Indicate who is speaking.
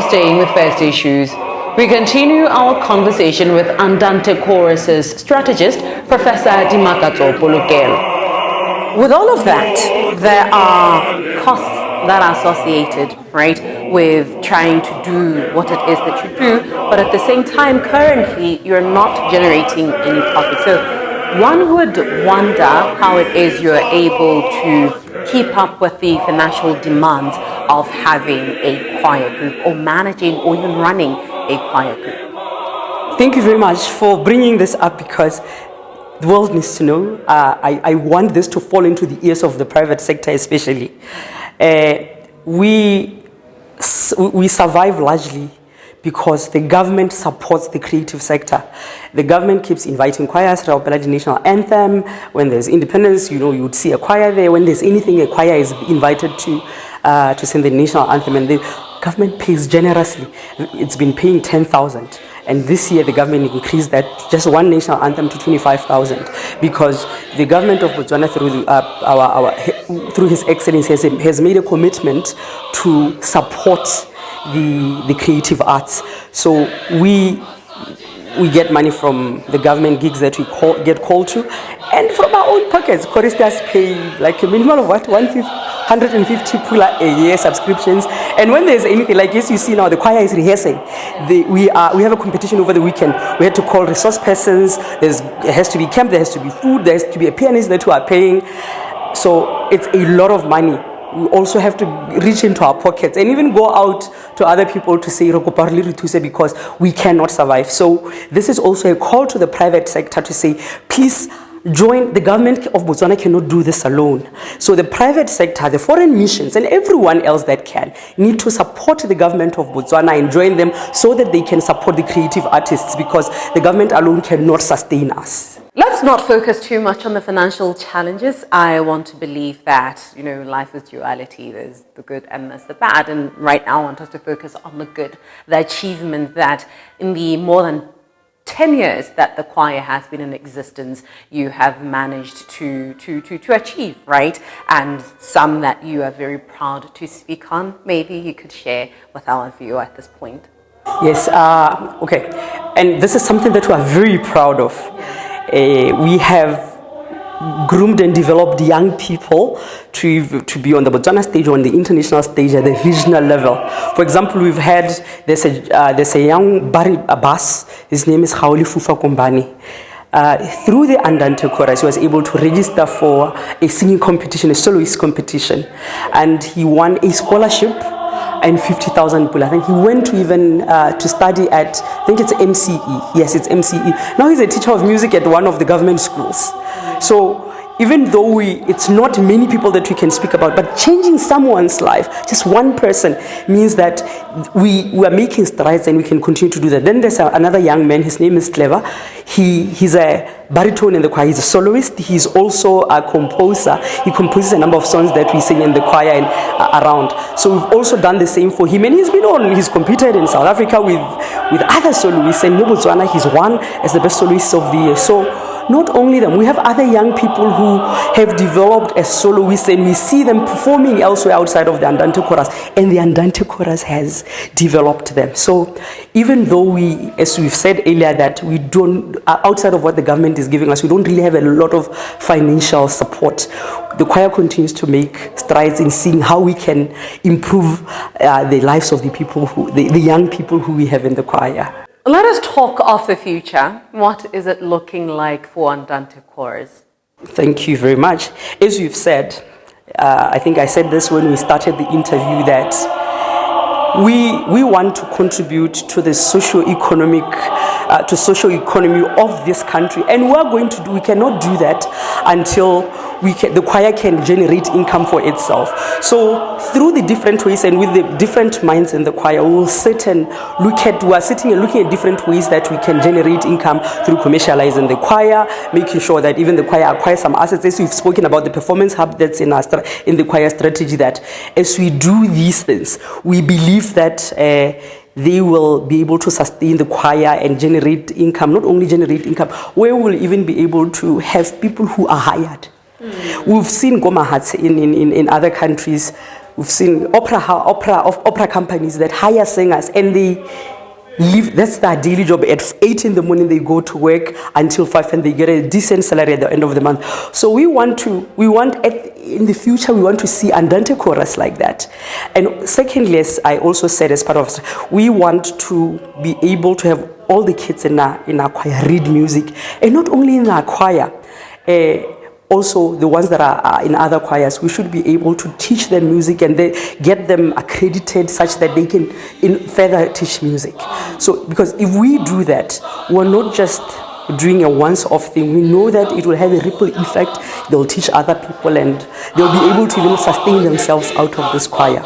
Speaker 1: staying with first issues, we continue our conversation with Andante Chorus's strategist, Professor Dimakatso Polokelo. With all of that, there are costs that are associated, right, with trying to do what it is that you do, but at the same time, currently, you're not generating any profit. So one would wonder how it is you're able to keep up with the financial demands of having a choir group or managing or even running a choir group.
Speaker 2: Thank you very much for bringing this up, because the world needs to know. I want this to fall into the ears of the private sector especially. We survive largely because the government supports the creative sector. The government keeps inviting choirs to the national anthem. When there's independence, you would see a choir there. When there's anything, a choir is invited to sing the national anthem, and the government pays generously. It's been paying 10,000. And this year, the government increased that just one national anthem to 25,000, because the government of Botswana, through His Excellency, has made a commitment to support the creative arts. So we get money from the government gigs that we get called to, and from our own pockets. Choristers pay like a minimum of 150 pula a year subscriptions. And when there's anything like this, you see now the choir is rehearsing. We have a competition over the weekend. We had to call resource persons. There has to be camp. There has to be food. There has to be a pianist that we are paying. So it's a lot of money. We also have to reach into our pockets and even go out to other people to say, because we cannot survive. So this is also a call to the private sector to say, please join. The government of Botswana cannot do this alone. So the private sector, the foreign missions, and everyone else that can need to support the government of Botswana and join them so that they can support the creative artists, because the government alone cannot sustain us.
Speaker 1: Let's not focus too much on the financial challenges. I want to believe that, life is duality. There's the good and there's the bad. And right now I want us to focus on the good, the achievement that in the more than 10 years that the choir has been in existence, you have managed to achieve, right? And some that you are very proud to speak on. Maybe you could share with our viewer at this point.
Speaker 2: Yes, okay. And this is something that we are very proud of. We have groomed and developed young people to be on the Botswana stage or on the international stage at the regional level. For example, there's a young Bari Abbas. His name is Haoli Fufa Kombani. Through the Andante chorus, he was able to register for a singing competition, a soloist competition, and he won a scholarship and 50,000 pula. I think he went to even to study at, I think it's MCE. Yes, it's MCE. Now he's a teacher of music at one of the government schools. So even though it's not many people that we can speak about, but changing someone's life, just one person, means that we are making strides and we can continue to do that. Then there's another young man, his name is Clever. He's a baritone in the choir, he's a soloist, he's also a composer. He composes a number of songs that we sing in the choir and around. So we've also done the same for him, and he's competed in South Africa with other soloists, and in Botswana he's won as the best soloist of the year. So not only them, we have other young people who have developed as soloists, and we see them performing elsewhere outside of the Andante chorus, and the Andante chorus has developed them. So even though as we've said earlier, that we don't, outside of what the government is giving us, we don't really have a lot of financial support, the choir continues to make strides in seeing how we can improve the lives of the people, the young people who we have in the choir.
Speaker 1: Let us talk of the future. What is it looking like for Andante Chorus?
Speaker 2: Thank you very much. As you've said, I think I said this when we started the interview, that we want to contribute to the socio-economy of this country, and we cannot do that until the choir can generate income for itself. So through the different ways and with the different minds in the choir, we are sitting and looking at different ways that we can generate income through commercializing the choir, making sure that even the choir acquires some assets. As we've spoken about the performance hub that's in the choir strategy, that as we do these things, we believe that they will be able to sustain the choir and generate income. Not only generate income, we will even be able to have people who are hired. We've seen Goma Hats in other countries We've seen opera companies that hire singers and they leave. That's their daily job. At 8 in the morning, they go to work until 5, and they get a decent salary at the end of the month. So in the future, we want to see Andante chorus like that. And secondly, as I also said, as part of it, we want to be able to have all the kids in our choir read music, and not only in our choir. Also, the ones that are in other choirs, we should be able to teach them music and get them accredited such that they can further teach music. So, because if we do that, we're not just doing a once-off thing. We know that it will have a ripple effect. They'll teach other people and they'll be able to even sustain themselves out of this choir.